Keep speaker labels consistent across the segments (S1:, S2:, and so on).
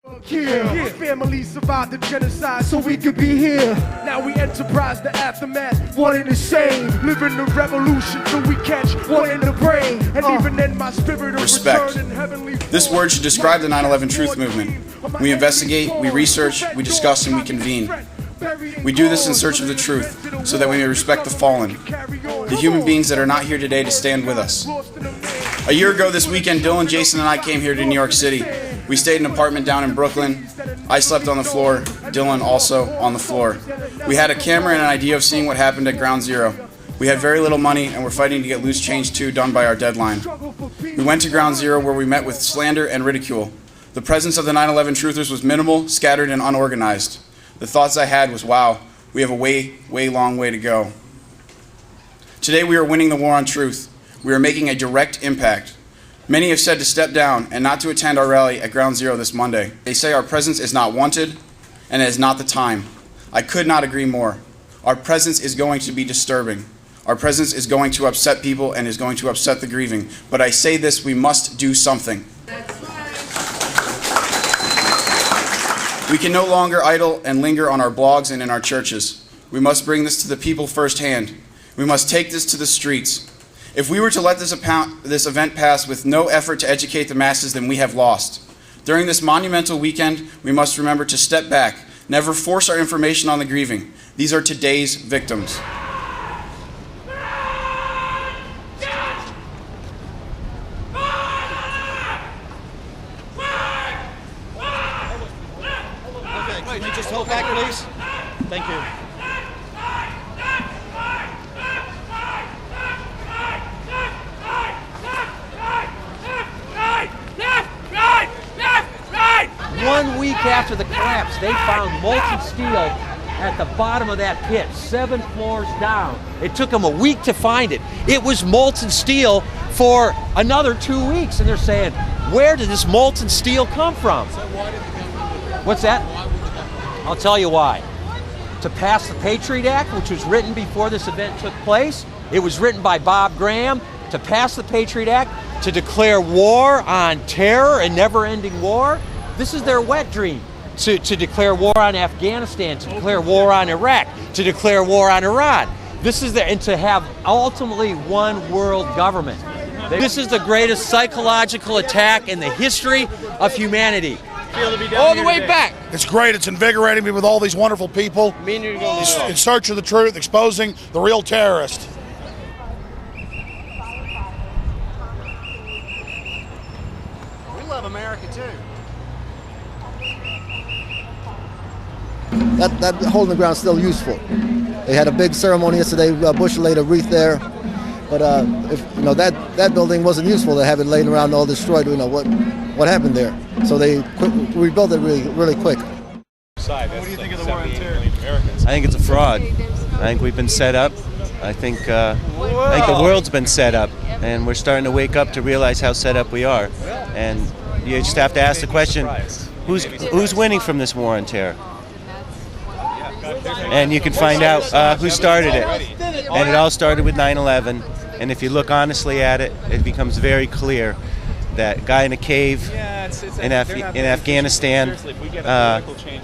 S1: Yeah. Family survived the genocide so we could be here. Now we enterprise the aftermath, one and the same. Living the revolution till we catch one in the brain. And even in my spirit of
S2: respect.
S1: return in heavenly
S2: This word should describe the 9/11 Truth Movement. We investigate, we research, we discuss, and we convene. We do this in search of the truth, so that we may respect the fallen, the human beings that are not here today to stand with us. A year ago this weekend, Dylan, Jason, and I came here to New York City. We stayed in an apartment down in Brooklyn. I slept on the floor, Dylan also on the floor. We had a camera and an idea of seeing what happened at Ground Zero. We had very little money and were fighting to get Loose Change 2 done by our deadline. We went to Ground Zero where we met with slander and ridicule. The presence of the 9/11 truthers was minimal, scattered, and unorganized. The thoughts I had was, wow, we have a way long way to go. Today we are winning the war on truth. We are making a direct impact. Many have said to step down and not to attend our rally at Ground Zero this Monday. They say our presence is not wanted and it is not the time. I could not agree more. Our presence is going to be disturbing. Our presence is going to upset people and is going to upset the grieving. But I say this, we must do something. We can no longer idle and linger on our blogs and in our churches. We must bring this to the people firsthand. We must take this to the streets. If we were to let this event pass with no effort to educate the masses, then we have lost. During this monumental weekend, we must remember to step back, never force our information on the grieving. These are today's victims.
S3: Can you just hold back, please? Thank you.
S4: One week after the collapse, they found molten steel at the bottom of that pit, 7 floors down. It took them a week to find it. It was molten steel for another 2 weeks, and they're saying, where did this molten steel come from? What's that? I'll tell you why. To pass the Patriot Act, which was written before this event took place. It was written by Bob Graham to pass the Patriot Act, to declare war on terror and never-ending war. This is their wet dream, to declare war on Afghanistan, to declare war on Iraq, to declare war on Iran. This is and to have ultimately one world government. This is the greatest psychological attack in the history of humanity. All the way back.
S5: It's great. It's invigorating me with all these wonderful people in search of the truth, exposing the real terrorist.
S3: We love America too.
S6: That hole in the ground is still useful. They had a big ceremony yesterday. Bush laid a wreath there, but if that building wasn't useful to have it laying around all destroyed. What happened there? So they rebuilt it really quick.
S3: What do you think of the war on terror?
S7: I think it's a fraud. I think we've been set up. I think the world's been set up, and we're starting to wake up to realize how set up we are. And you just have to ask the question: who's winning from this war on terror? And you can find out who started it. And it all started with 9/11. And if you look honestly at it, it becomes very clear that guy in a cave in Afghanistan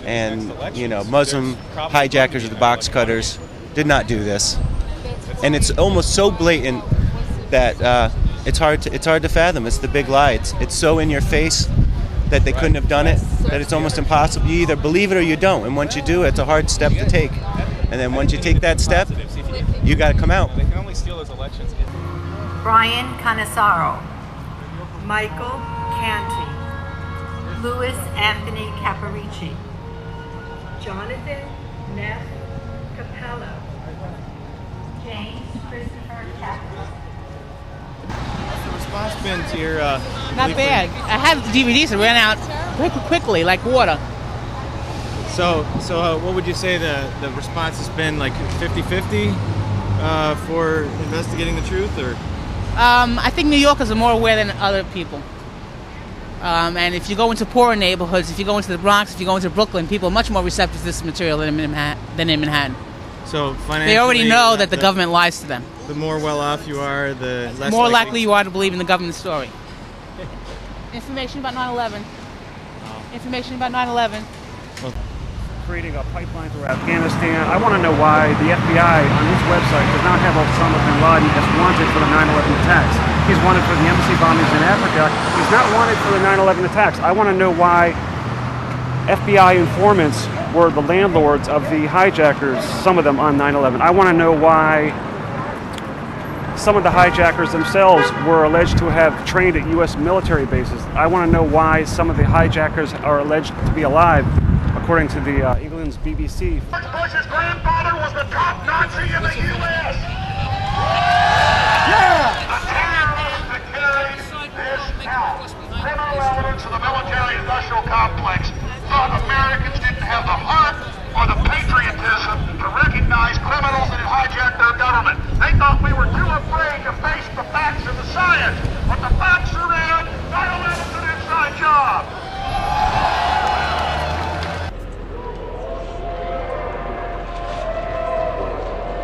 S7: and Muslim hijackers of the box cutters did not do this. And it's almost so blatant that it's hard to fathom. It's the big lie. It's so in your face that they couldn't have done it, that it's almost impossible. You either believe it or you don't. And once you do, it's a hard step to take. And then once you take that step, you got to come out.
S3: They can only steal those elections.
S8: Brian Cannizzaro, Michael Canty, Louis Anthony Caparici, Jonathan Neff Capello, James Christopher Kaplan.
S3: What's the response been to your...
S9: Not bad. I had the DVDs that ran out quickly, like water.
S3: So what would you say the response has been, like 50-50 for investigating the truth, or?
S9: I think New Yorkers are more aware than other people. And if you go into poorer neighborhoods, if you go into the Bronx, if you go into Brooklyn, people are much more receptive to this material than in Manhattan.
S3: So financially,
S9: they already know that the government lies to them.
S3: The more well-off you are, the less
S9: likely you are to believe in the government story. Information about 9/11.
S3: Oh.
S9: information about 9/11.
S10: Creating a pipeline through Afghanistan. I want to know why the FBI on its website does not have Osama bin Laden as wanted for the 9/11 attacks. He's wanted for the embassy bombings in Africa. He's not wanted for the 9/11 attacks. I want to know why FBI informants were the landlords of the hijackers, some of them on 9/11. I want to know why some of the hijackers themselves were alleged to have trained at U.S. military bases. I want to know why some of the hijackers are alleged to be alive, according to the England's BBC.
S11: George Bush's grandfather was the top Nazi in the U.S.
S1: Yeah!
S11: A terrorist that carried this out. Criminal elements of the military-industrial complex thought Americans didn't have the heart or the patriotism to recognize criminals that had hijacked their government. They thought we were too afraid to face the facts and the science. But the facts are in. 9/11's an inside job.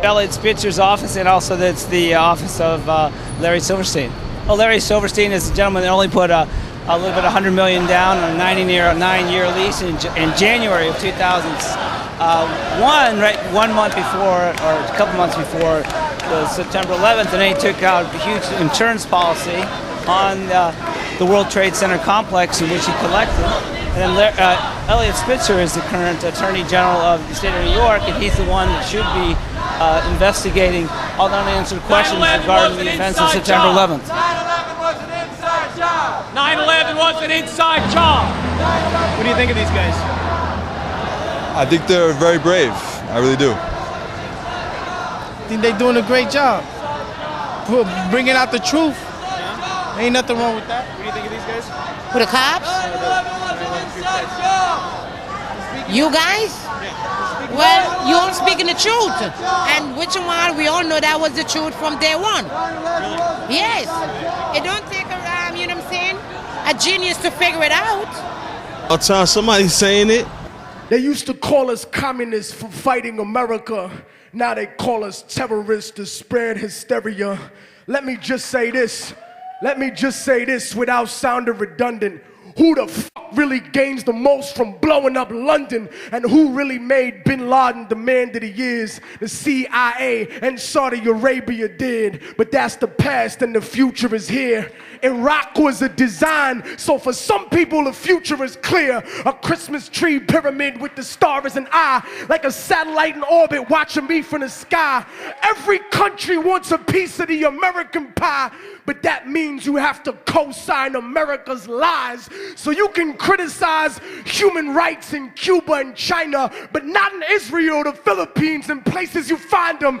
S12: Elliot Spitzer's office, and also that's the office of Larry Silverstein. Well, Larry Silverstein is the gentleman that only put a little bit of $100 million down on a 9-year lease in January of 2001, right 1 month before, or a couple months before the September 11th, and then he took out a huge insurance policy on the World Trade Center complex in which he collected. And then Elliot Spitzer is the current Attorney General of the state of New York, and he's the one that should be investigating all the unanswered questions regarding the events of September 11th.
S13: 9/11 was an inside job. 9/11 was an inside job.
S3: What do you think of these guys?
S14: I think they're very brave. I really do.
S15: I think they're doing a great job. Bringing out the truth. Ain't nothing wrong with that.
S3: What do you think of these guys?
S16: Who, the cops? You guys? Well, you all speaking the truth. And which one, we all know that was the truth from day one. Yes. It don't take a, you know what I'm saying, a genius to figure it out.
S1: I'll tell somebody saying it. They used to call us communists for fighting America. Now they call us terrorists to spread hysteria. Let me just say this. Let me just say this without sounding redundant. Who the fuck really gains the most from blowing up London? And who really made Bin Laden the man that he is? The CIA and Saudi Arabia did. But that's the past and the future is here. Iraq was a design, so for some people the future is clear. A Christmas tree pyramid with the star as an eye, like a satellite in orbit watching me from the sky. Every country wants a piece of the American pie, but that means you have to co-sign America's lies. So you can criticize human rights in Cuba and China, but not in Israel, the Philippines, and places you find them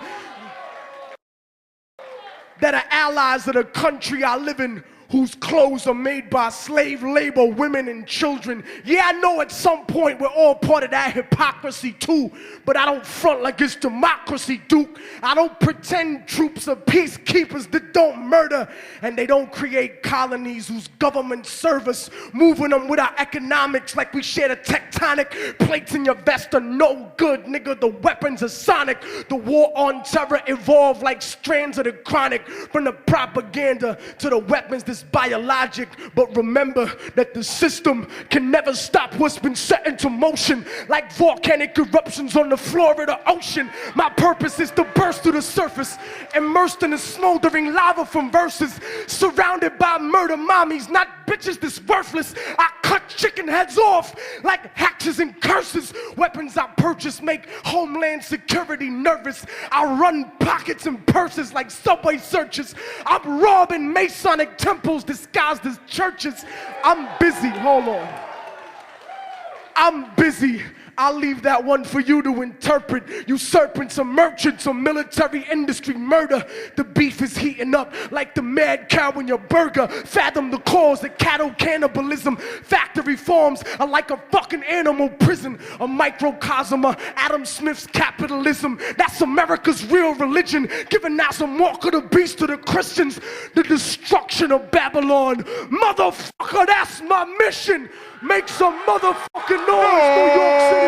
S1: that are allies of the country I live in, whose clothes are made by slave labor, women and children. Yeah, I know at some point we're all part of that hypocrisy too, but I don't front like it's democracy, Duke. I don't pretend troops are peacekeepers that don't murder, and they don't create colonies whose government service moving them with our economics like we share the tectonic plates in your vest are no good, nigga. The weapons are sonic. The war on terror evolved like strands of the chronic, from the propaganda to the weapons that's biologic. But remember that the system can never stop what's been set into motion, like volcanic eruptions on the floor of the ocean. My purpose is to burst through the surface, immersed in the smoldering lava from verses, surrounded by murder mommies, not bitches that's worthless. I cut chicken heads off like hatches and curses. Weapons I purchase make Homeland Security nervous. I run pockets and purses like subway searches. I'm robbing Masonic temples disguised as churches. I'm busy, hold on. I'm busy. I'll leave that one for you to interpret. You serpents are merchants of military industry murder. The beef is heating up like the mad cow in your burger. Fathom the cause of cattle cannibalism. Factory farms are like a fucking animal prison. A microcosm of Adam Smith's capitalism. That's America's real religion. Giving Nazim Walker the beast to the Christians. The destruction of Babylon. Motherfucker, that's my mission. Make some motherfucking noise, New York City.